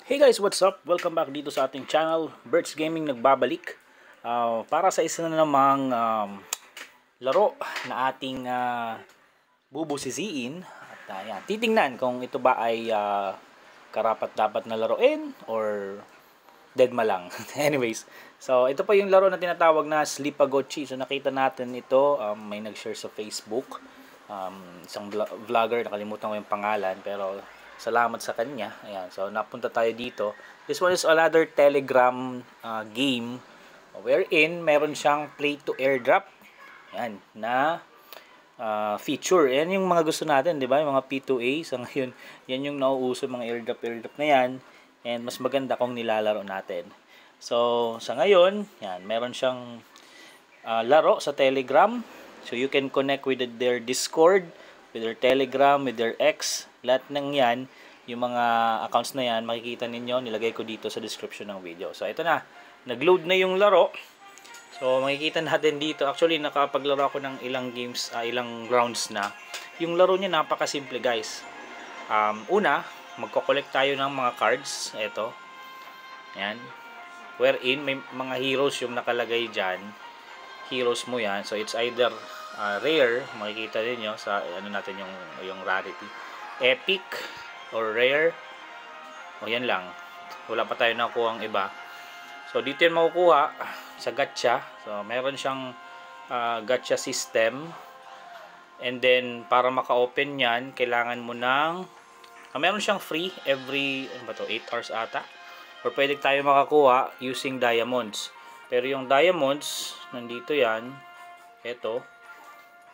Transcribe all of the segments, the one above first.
Hey guys, what's up? Welcome back dito sa ating channel. Birds Gaming nagbabalik para sa isa na namang laro na ating bubusisiin at yan, titingnan kung ito ba ay karapat-dapat na laruin or deadma lang. Anyways, so ito pa yung laro na tinatawag na Sleepagotchi. So nakita natin ito, may nag-share sa Facebook, isang vlogger, nakalimutan ko yung pangalan pero salamat sa kanya. Ayan, so napunta tayo dito. This one is another Telegram game wherein meron siyang play to airdrop. Ayan, na feature. Yan yung mga gusto natin, di ba? Yung mga P2A. So ngayon, yan yung nauuso, mga airdrop na yan. And mas maganda kung nilalaro natin. So, sa ngayon, yan, meron siyang laro sa Telegram. So, you can connect with their Discord, with their Telegram, with their X. Lahat ng yan, yung mga accounts na yan, makikita ninyo, nilagay ko dito sa description ng video. So, ito na. Nag-load na yung laro. So, makikita natin dito. Actually, nakapaglaro ako ng ilang games, ilang rounds na. Yung laro niya, napakasimple guys. Una, magko-collect tayo ng mga cards. Ito. Yan. Wherein, may mga heroes yung nakalagay dyan. Heroes mo yan. So, it's either rare. Makikita ninyo sa, ano natin yung rarity. Epic or rare. O, yan lang. Wala pa tayo nakuha ang iba. So, dito yung makukuha sa gacha. So, meron siyang gacha system. And then, para maka-open yan, kailangan mo ng meron siyang free every, ano ba to, 8 hours ata. Or pwede tayo makakuha using diamonds. Pero yung diamonds, nandito yan. Ito.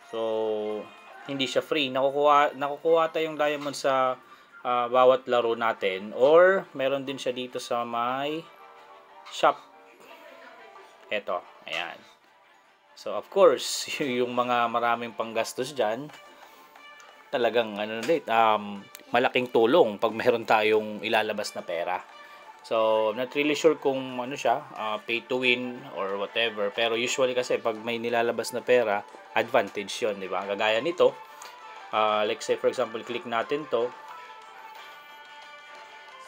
So, hindi siya free. Nakukuha tayong diamonds sa bawat laro natin. Or, meron din siya dito sa may shop. Ito. Ayan. So, of course, yung mga maraming panggastos dyan, talagang malaking tulong pag meron tayong ilalabas na pera. So, I'm not really sure kung ano siya, pay to win or whatever. Pero usually kasi pag may nilalabas na pera, advantage yun, di ba? Kagaya nito, like say for example, click natin to.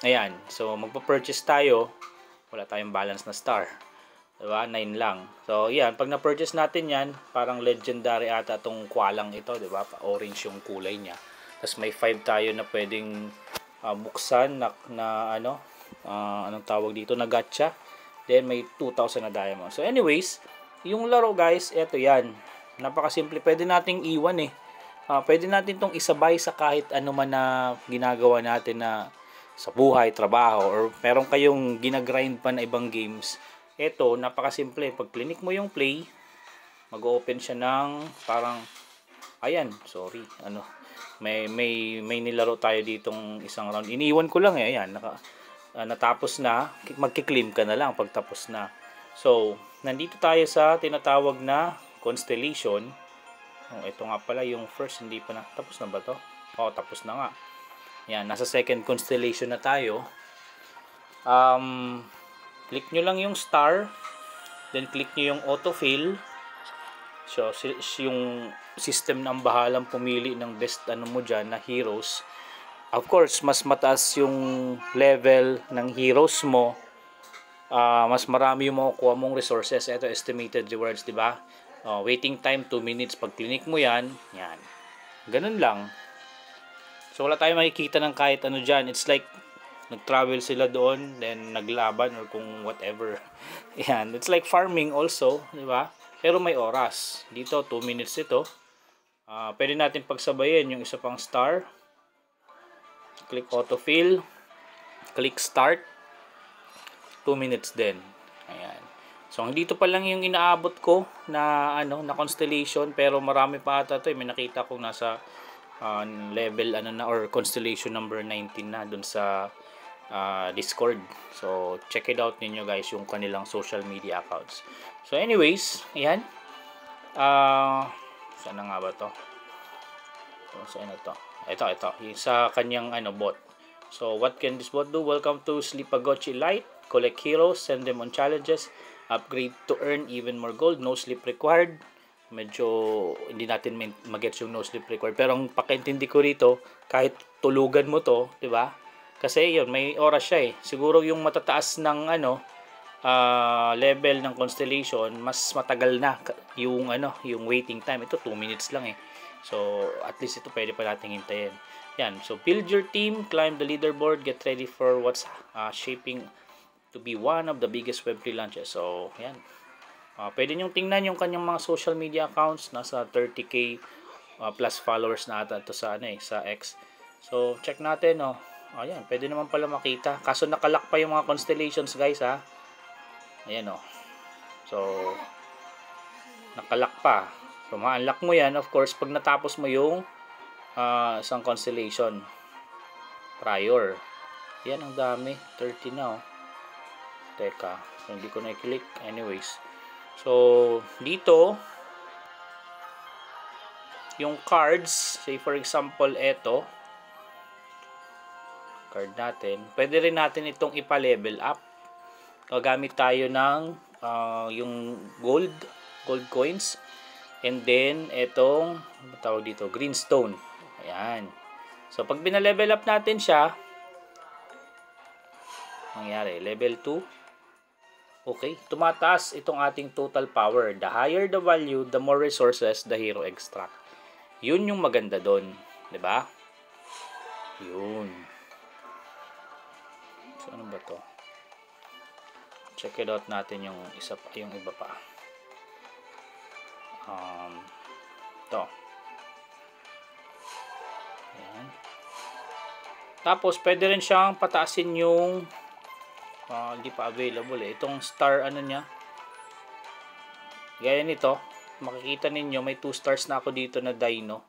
Ayan, so magpa-purchase tayo, wala tayong balance na star. Diba? 9 lang. So, yan. Pag na-purchase natin yan, parang legendary ata itong kwalang ito. Diba? Orange yung kulay niya. Tapos may 5 tayo na pwedeng buksan anong tawag dito? Na gacha. Then, may 2,000 na diamond. So, anyways, yung laro guys, eto yan. Napakasimple. Pwede nating iwan eh. Pwede natin itong isabay sa kahit ano man na ginagawa natin na sa buhay, trabaho, or meron kayong ginagrind pa na ibang games. Ito, napakasimple. Pag click mo yung play, mag-open siya ng parang, ayan, sorry, may nilaro tayo ditong isang round. Iniwan ko lang eh, ayan, natapos na, magki-claim ka na lang pag tapos na. So, nandito tayo sa tinatawag na constellation. Ito nga pala yung first, hindi pa na, tapos na ba to? Tapos na nga. Ayan, nasa second constellation na tayo. Click nyo lang yung star, then click nyo yung autofill. So, yung system na ang bahalang pumili ng best mo dyan na heroes. Of course, mas mataas yung level ng heroes mo, mas marami yung makukuha mong resources. Ito, estimated rewards, diba? Waiting time 2 minutes. Pag click mo yan, yan. Ganun lang. So, wala tayong makikita ng kahit ano dyan. It's like nag-travel sila doon, then naglaban or kung whatever. Yan, it's like farming also, di ba? Pero may oras. Dito 2 minutes ito. Pwede natin pagsabayin yung isa pang star. Click autofill. Click start. 2 minutes din. Ayan. So, dito pa lang yung inaabot ko na na constellation, pero marami pa ata 'to. May nakita ko nasa level or constellation number 19 na doon sa Discord. So, check it out ninyo guys yung kanilang social media accounts. So, anyways, ayan. Saan na nga ba to? So, saan na to? Ito. Yung sa kanyang bot. So, what can this bot do? Welcome to Sleepagotchi Lite. Collect heroes, send them on challenges, upgrade to earn even more gold. No sleep required. Medyo hindi natin mag-gets yung no sleep required. Pero ang pakaintindi ko rito, kahit tulugan mo to, di ba? Kasi yun, may oras siya eh. Siguro yung matataas ng level ng constellation, mas matagal na yung waiting time. Ito 2 minutes lang eh. So at least ito pwede pa nating hintayin. Yan. So build your team, climb the leaderboard, get ready for what's shaping to be one of the biggest Web3 launches. So yan. Pwede nyo tingnan yung kanyang mga social media accounts. Nasa 30k plus followers na ata ito sa sa X. So check natin ayan, pwede naman pala makita. Kaso nakalock pa yung mga constellations guys ha. Ayan So nakalock pa. So ma-unlock mo yan of course pag natapos mo yung isang constellation prior. Yan ang dami. 30 na Teka, hindi ko na i-click. Anyways. So dito yung cards, say for example eto card natin, pwede rin natin itong ipa-level up. Gagamit tayo ng yung gold coins, and then etong tawag dito, green stone. Ayan. So pag bina-level up natin siya, nangyari level 2. Okay, tumataas itong ating total power. The higher the value, the more resources the hero extract. Yun yung maganda doon, 'di ba? Yun. So ano ba to? Check it out natin yung iba pa. To. Ayan. Tapos pwede rin siyang pataasin yung hindi pa available eh. Itong star niya. Gaya nito, makikita ninyo may 2 stars na ako dito na dino.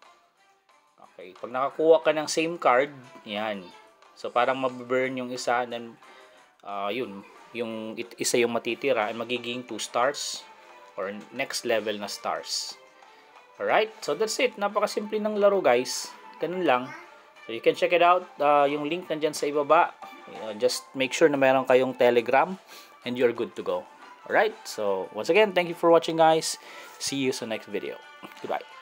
Okay, pag nakakuha ka ng same card, yan. So parang mababurn yung isa, then yun, yung isa yung matitira ay magiging 2 stars or next level na stars. Alright, so that's it. Napakasimple ng laro guys. Ganun lang. So you can check it out. Yung link nandyan sa ibaba. Just make sure na meron kayong Telegram and you're good to go. Alright, so once again, thank you for watching guys. See you sa next video. Goodbye.